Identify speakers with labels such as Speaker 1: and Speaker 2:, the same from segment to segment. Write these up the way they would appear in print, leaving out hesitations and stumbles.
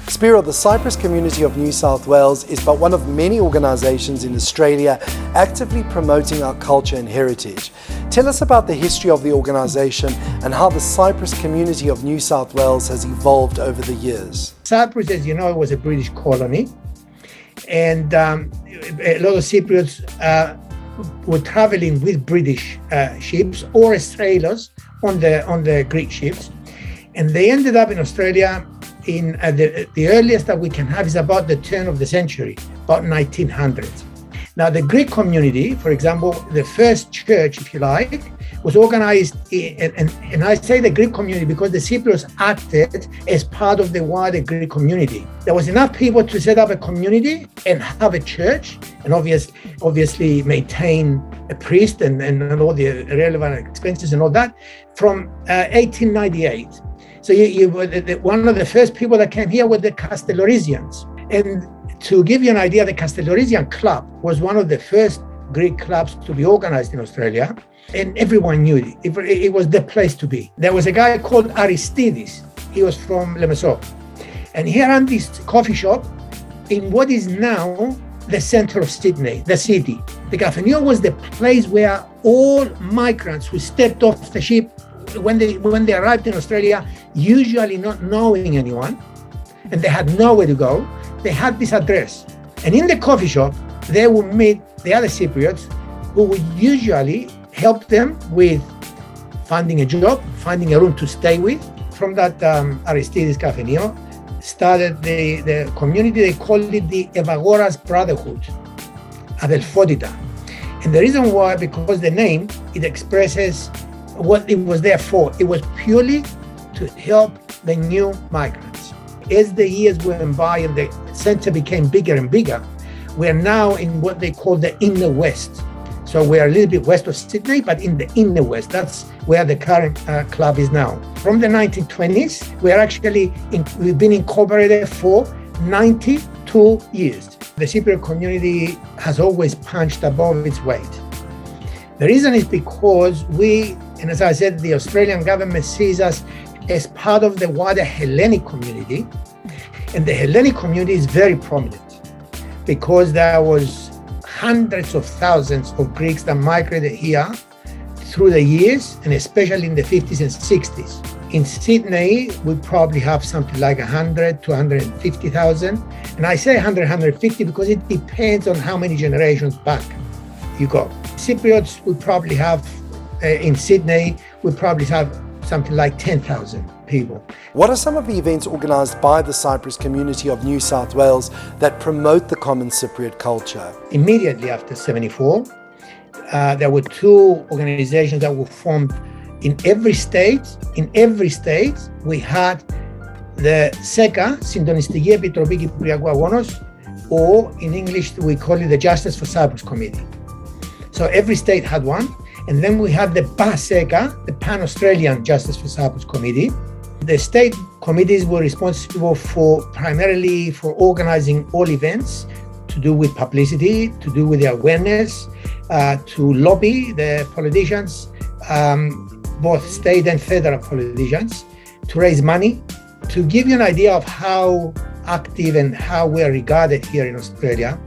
Speaker 1: Cypriot, the Cyprus community of New South Wales is but one of many organisations in Australia actively promoting our culture and heritage. Tell us about the history of the organisation and how the Cyprus community of New South Wales has evolved over the years.
Speaker 2: Cyprus, as you know, was a British colony, and a lot of Cypriots were travelling with British ships or as sailors on the Greek ships, and they ended up in Australia in the earliest that we can have is about the turn of the century, about 1900. Now, the Greek community, for example, the first church, if you like, was organized, and I say the Greek community because the Cypriots acted as part of the wider Greek community. There was enough people to set up a community and have a church, and obviously maintain a priest and all the relevant expenses and all that from 1898. So one of the first people that came here were the Castellorisians. And to give you an idea, the Castellorisian Club was one of the first Greek clubs to be organized in Australia, and everyone knew it. It was the place to be. There was a guy called Aristides. He was from Lemesso. And he ran this coffee shop in what is now the center of Sydney, the city. The Cafenio was the place where all migrants who stepped off the ship when they arrived in Australia, usually not knowing anyone, and they had nowhere to go, they had this address. And in the coffee shop, they would meet the other Cypriots who would usually help them with finding a job, finding a room to stay with. From that Aristides Cafenio started the community. They called it the Evagoras Brotherhood, Adelphotita. And the reason why, because the name, it expresses what it was there for. It was purely to help the new migrants. As the years went by and the center became bigger and bigger, we're now in what they call the inner west. So we're a little bit west of Sydney, but in the inner west. That's where the current club is now. From the 1920s, we've been incorporated for 92 years. The Cypriot community has always punched above its weight. The reason is because and as I said, the Australian government sees us as part of the wider Hellenic community. And the Hellenic community is very prominent because there was hundreds of thousands of Greeks that migrated here through the years, and especially in the 50s and 60s. In Sydney, we probably have something like 100 to 150,000. And I say 100, 150 because it depends on how many generations back you go. Cypriots would probably have, in Sydney, would probably have something like 10,000 people.
Speaker 1: What are some of the events organised by the Cyprus community of New South Wales that promote the common Cypriot culture?
Speaker 2: Immediately after 74, there were two organizations that were formed in every state. In every state, we had the SECA, Συντονιστική Επιτροπή Κυπριακού Αγώνος, or in English, we call it the Justice for Cyprus Committee. So every state had one. And then we had the PASECA, the Pan-Australian Justice for Cyprus Committee. The state committees were responsible primarily for organizing all events to do with publicity, to do with the awareness, to lobby the politicians, both state and federal politicians, to raise money. To give you an idea of how active and how we are regarded here in Australia,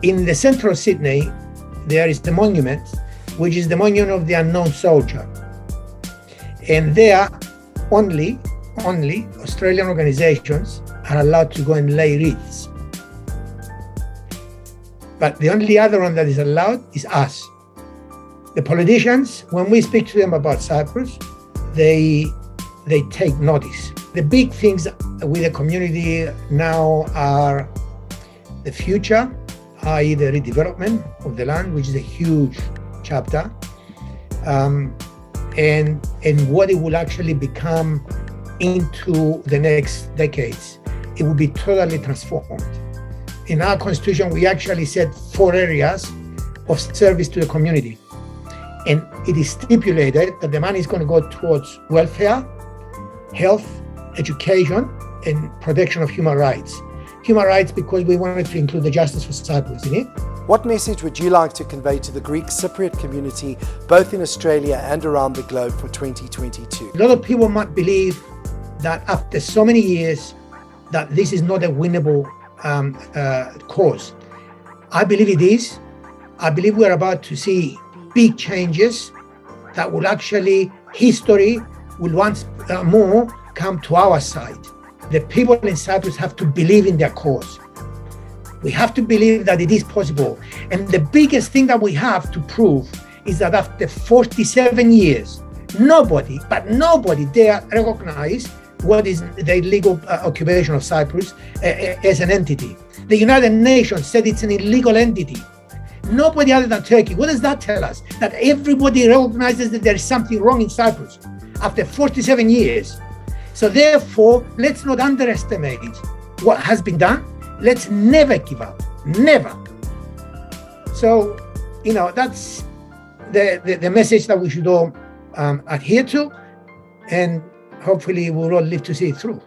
Speaker 2: in the central Sydney, there is the monument, which is the monument of the unknown soldier. And there, only Australian organizations are allowed to go and lay wreaths. But the only other one that is allowed is us. The politicians, when we speak to them about Cyprus, they take notice. The big things with the community now are the future, i.e. the redevelopment of the land, which is a huge chapter, and what it will actually become into the next decades. It will be totally transformed. In our constitution, we actually set 4 areas of service to the community. And it is stipulated that the money is going to go towards welfare, health, education, and protection of human rights. Human rights because we wanted to include the Justice for Cyprus in it.
Speaker 1: What message would you like to convey to the Greek Cypriot community, both in Australia and around the globe for 2022?
Speaker 2: A lot of people might believe that after so many years that this is not a winnable cause. I believe it is. I believe we're about to see big changes that will actually, history will once more come to our side. The people in Cyprus have to believe in their cause. We have to believe that it is possible. And the biggest thing that we have to prove is that after 47 years, nobody dare recognize what is the legal occupation of Cyprus as an entity. The United Nations said it's an illegal entity. Nobody other than Turkey. What does that tell us? That everybody recognizes that there is something wrong in Cyprus after 47 years. So therefore, let's not underestimate what has been done. Let's never give up, never. So, that's the message that we should all adhere to, and hopefully we'll all live to see it through.